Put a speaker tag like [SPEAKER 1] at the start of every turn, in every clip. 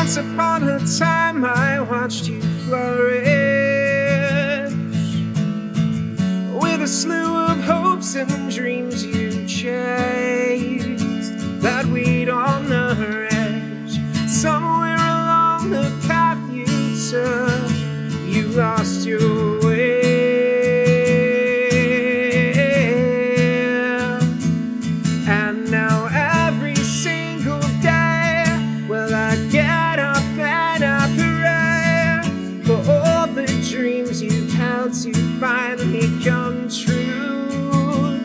[SPEAKER 1] Once upon a time I watched you flourish, with a slew of hopes and dreams you chased, that we'd all nourish. Somewhere along the path you took, you lost your way. And now every single day, well, I get up and I pray for all the dreams you've held to finally come true,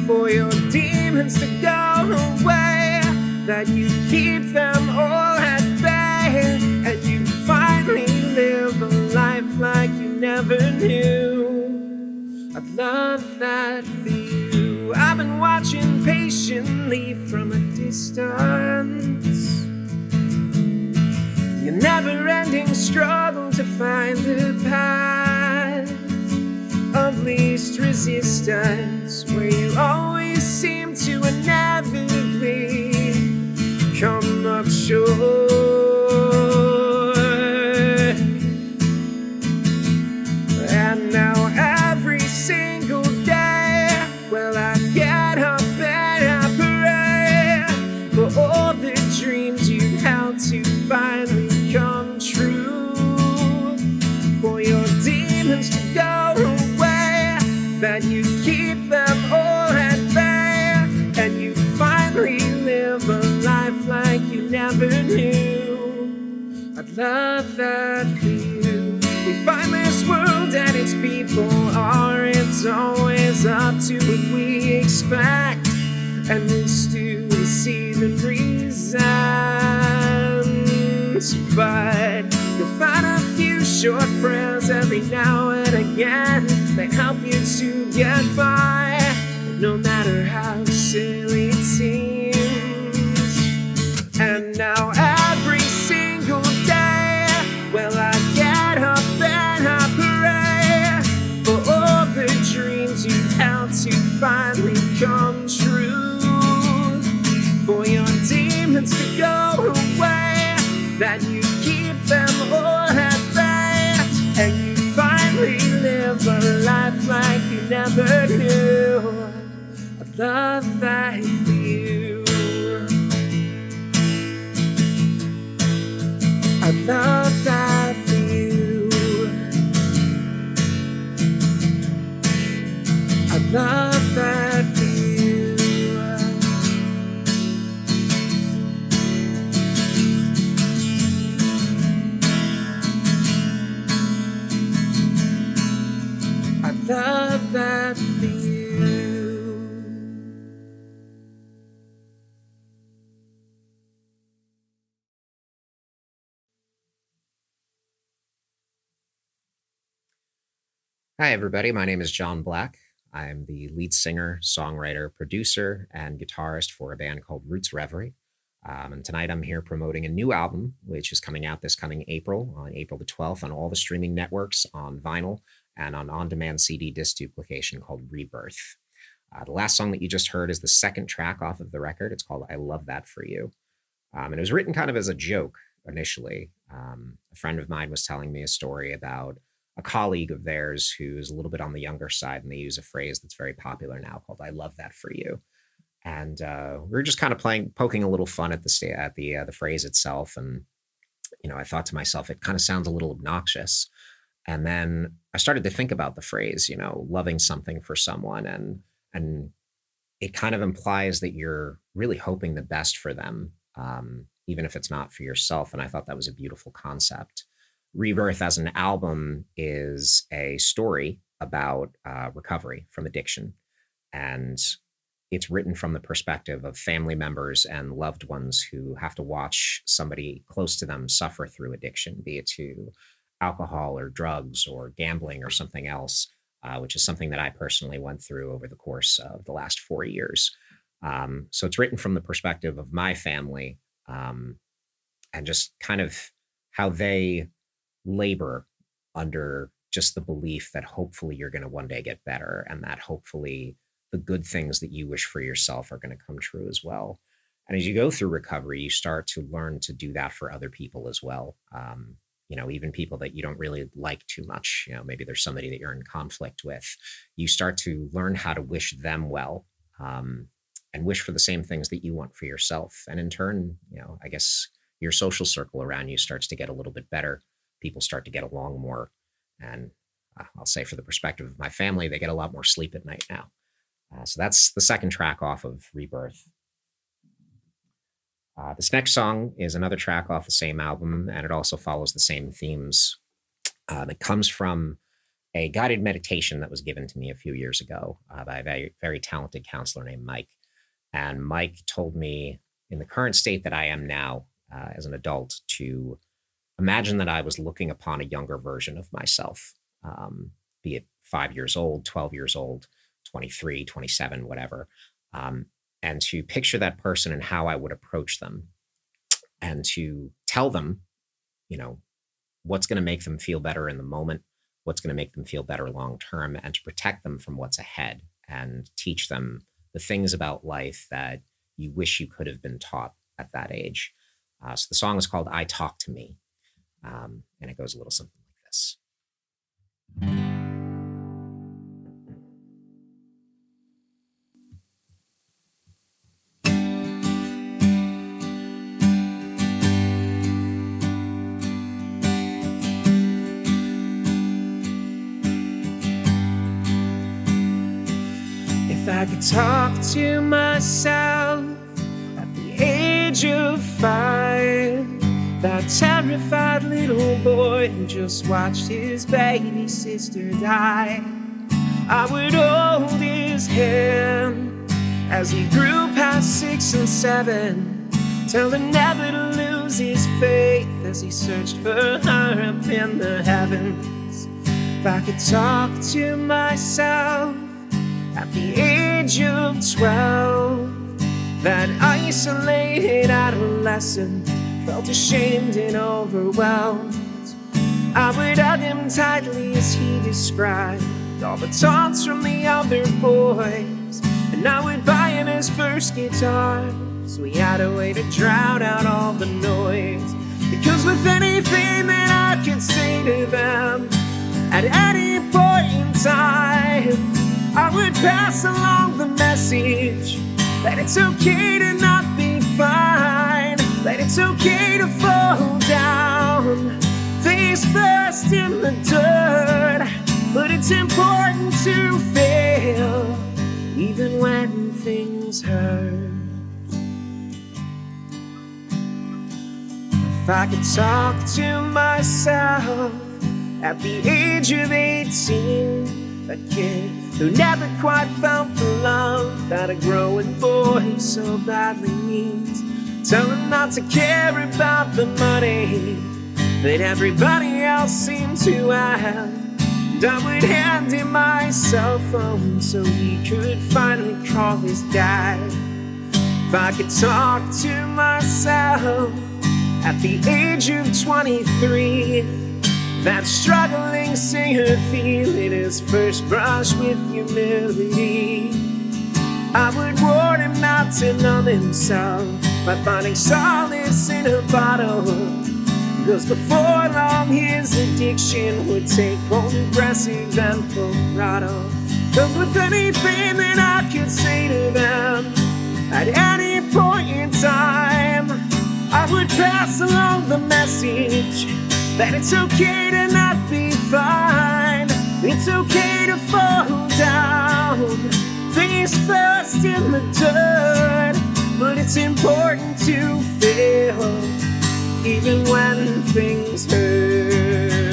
[SPEAKER 1] for your demons to go away, that you keep them all at bay, and you finally live a life like you never knew. I'd love that for you. I've been watching patiently from a distance, your never-ending struggle to find the path of least resistance, where you always seem to inevitably come up short. And now every single day, well, I get up and I pray for all the dreams you held to finally come true, for your demons to go away, that you keep them all at bay, and you finally live a life like you never knew. I'd love that for you. We find this world and its people aren't always up to what we expect, and we still see the reasons, but you'll find a few short prayers every now and again that help you to get by, no matter how silly it seems. And now every single day, well, I get up and I pray for all the dreams you held to finally come true, for your demons to go away, that you keep them all at bay, and you finally live a life like you never knew. I'd love that for you. I'd love that for you. I'd love that for you. I'd love that for you.
[SPEAKER 2] Hi, everybody. My name is John Black. I'm the lead singer, songwriter, producer, and guitarist for a band called Reverie. And tonight I'm here promoting a new album, which is coming out this coming April, on April the 12th, on all the streaming networks, on vinyl, and on-demand CD disc duplication, called Rebirth. The last song that you just heard is the second track off of the record. It's called I Love That For You. And it was written kind of as a joke initially. A friend of mine was telling me a story about a colleague of theirs who's a little bit on the younger side, and they use a phrase that's very popular now called "I love that for you." And we were just kind of poking a little fun at the phrase itself, and I thought to myself, it kind of sounds a little obnoxious. And then I started to think about the phrase, loving something for someone, and it kind of implies that you're really hoping the best for them, even if it's not for yourself. And I thought that was a beautiful concept. Rebirth as an album is a story about recovery from addiction. And it's written from the perspective of family members and loved ones who have to watch somebody close to them suffer through addiction, be it to alcohol or drugs or gambling or something else, which is something that I personally went through over the course of the last 4 years. So it's written from the perspective of my family, and just kind of how they labor under just the belief that hopefully you're going to one day get better, and that hopefully the good things that you wish for yourself are going to come true as well. And as you go through recovery, you start to learn to do that for other people as well. Even people that you don't really like too much, maybe there's somebody that you're in conflict with, you start to learn how to wish them well, and wish for the same things that you want for yourself. And in turn, I guess your social circle around you starts to get a little bit better. People start to get along more. And I'll say, for the perspective of my family, they get a lot more sleep at night now. So that's the second track off of Rebirth. This next song is another track off the same album, and it also follows the same themes. It comes from a guided meditation that was given to me a few years ago by a very, very talented counselor named Mike. And Mike told me, in the current state that I am now as an adult, to imagine that I was looking upon a younger version of myself, be it 5 years old, 12 years old, 23, 27, whatever. And to picture that person and how I would approach them, and to tell them, what's going to make them feel better in the moment, what's going to make them feel better long term, and to protect them from what's ahead, and teach them the things about life that you wish you could have been taught at that age. So the song is called I Talk to Me, and it goes a little something like this.
[SPEAKER 1] If I could talk to myself at the age of 5, that terrified little boy who just watched his baby sister die, I would hold his hand as he grew past 6 and 7, tell him never to lose his faith as he searched for her up in the heavens. If I could talk to myself at the age of 12, that isolated adolescent felt ashamed and overwhelmed, I would hug him tightly as he described all the taunts from the other boys, and I would buy him his first guitar, so he had a way to drown out all the noise. Because with anything that I could say to them at any point in time, I would pass along the message that it's okay to not be fine, that it's okay to fall down face first in the dirt, but it's important to fail even when things hurt. If I could talk to myself at the age of 18, a kid who never quite felt the love that a growing boy so badly needs, tell him not to care about the money that everybody else seemed to have, and I would hand him my cell phone so he could finally call his dad. If I could talk to myself at the age of 23, that struggling singer feeling his first brush with humility, I would warn him not to numb himself by finding solace in a bottle, because before long his addiction would take progressive and full throttle. Because with anything that I could say to them at any point in time, I would pass along the message that it's okay to not be fine, it's okay to fall down face first in the dirt, but it's important to fail even when things hurt.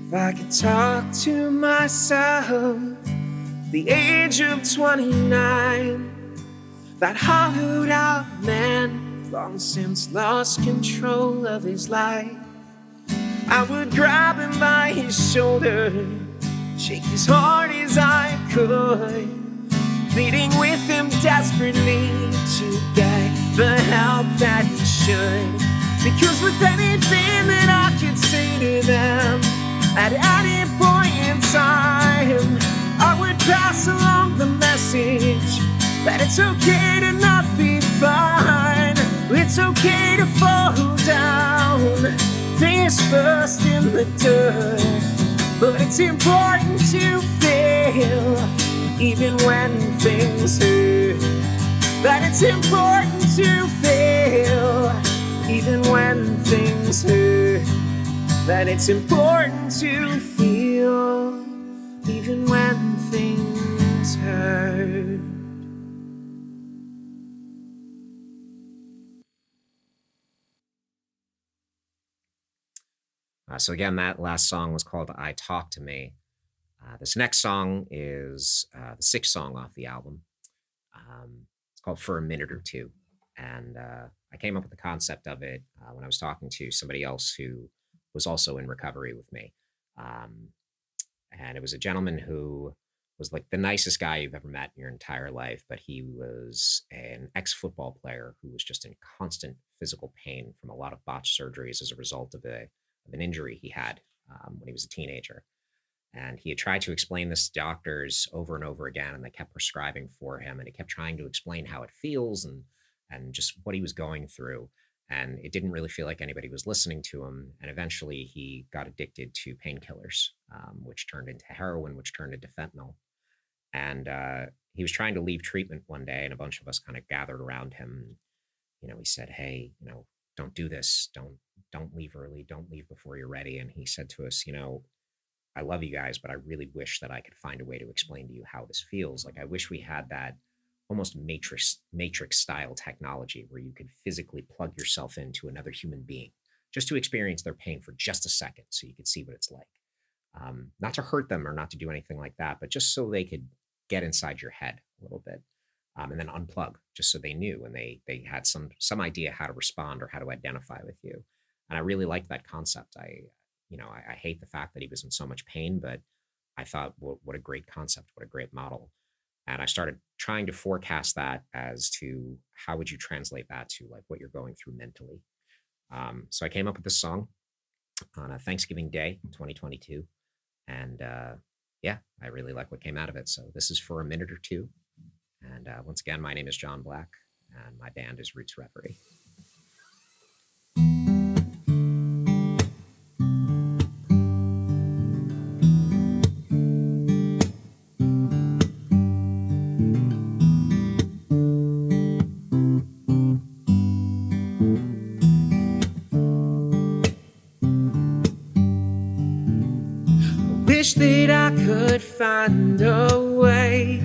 [SPEAKER 1] If I could talk to myself at the age of 29, that hollowed out man long since lost control of his life, I would grab him by his shoulder, shake as hard as I could, pleading with him desperately to get the help that he should. Because with anything that I could say to them at any point in time, I would pass along the message that it's okay to not be fine. It's okay to fall down face first in the dirt, but it's important to fail even when things hurt. That it's important to fail even when things hurt. That it's important to feel even when things hurt.
[SPEAKER 2] So again, that last song was called I Talk to Me. This next song is the sixth song off the album. It's called For a Minute or Two. And I came up with the concept of it when I was talking to somebody else who was also in recovery with me. And it was a gentleman who was like the nicest guy you've ever met in your entire life, but he was an ex-football player who was just in constant physical pain from a lot of botched surgeries as a result of an injury he had when he was a teenager. And he had tried to explain this to doctors over and over again, and they kept prescribing for him, and he kept trying to explain how it feels and just what he was going through. And it didn't really feel like anybody was listening to him. And eventually he got addicted to painkillers, which turned into heroin, which turned into fentanyl. And he was trying to leave treatment one day, and a bunch of us kind of gathered around him. You know, he said, "Hey, you know, don't do this. Don't leave early. Don't leave before you're ready." And he said to us, "You know, I love you guys, but I really wish that I could find a way to explain to you how this feels. Like, I wish we had that almost matrix style technology where you could physically plug yourself into another human being just to experience their pain for just a second so you could see what it's like. Not to hurt them or not to do anything like that, but just so they could get inside your head a little bit, and then unplug just so they knew and they had some idea how to respond or how to identify with you." And I really liked that concept. I hate the fact that he was in so much pain, but I thought, well, what a great concept, what a great model. And I started trying to forecast that as to how would you translate that to like what you're going through mentally. So I came up with this song on a Thanksgiving Day, 2022. And yeah, I really like what came out of it. So this is For a Minute or Two. And once again, my name is John Black, and my band is Roots Reverie.
[SPEAKER 1] Wish that I could find a way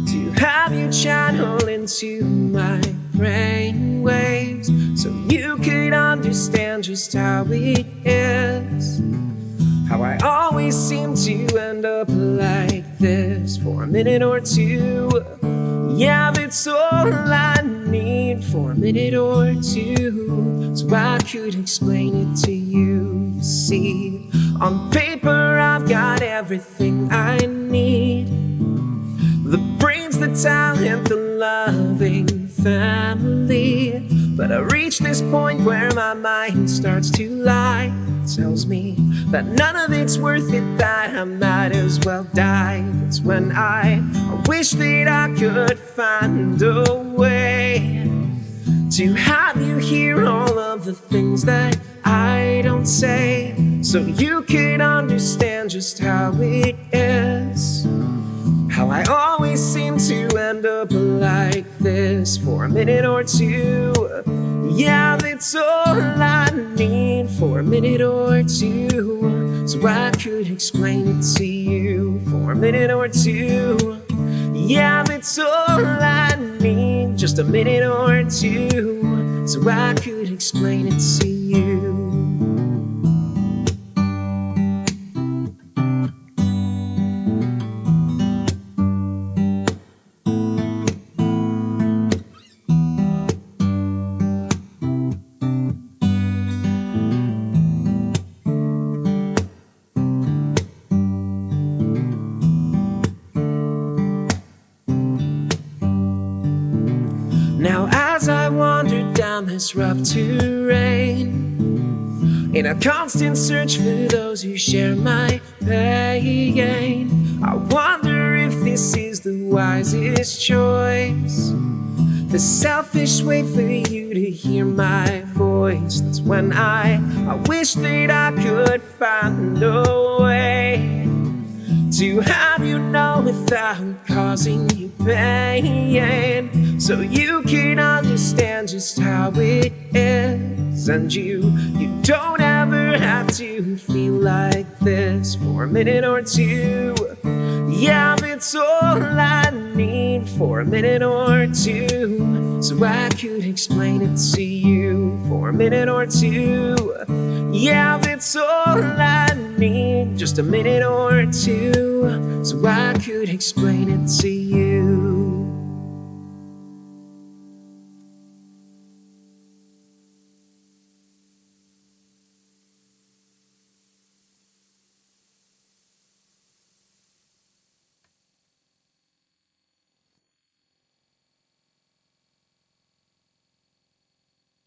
[SPEAKER 1] to have you channel into my brain waves so you could understand just how it is. How I always seem to end up like this for a minute or two. Yeah, that's all I need for a minute or two, so I could explain it to you. You see, on paper I've got everything I need: the brains, the talent, the loving family. But I reach this point where my mind starts to lie. It tells me that none of it's worth it, that I might as well die. It's when I wish that I could find a way to have you hear all of the things that I don't say, so you could understand just how it is. How I always seem to end up like this for a minute or two. Yeah, that's all I need for a minute or two, so I could explain it to you for a minute or two. Yeah, that's all I need, just a minute or two, so I could explain it to you. Now as this rough terrain, in a constant search for those who share my pain. I wonder if this is the wisest choice, the selfish way for you to hear my voice. That's when I wish that I could find a way to have you know without causing you pain, so you can understand just how it is. And you don't ever have to feel like this for a minute or two. Yeah, that's all I need, for a minute or two, so I could explain it to you for a minute or two. Yeah, that's all I need, just a minute or two, so I could explain it to you.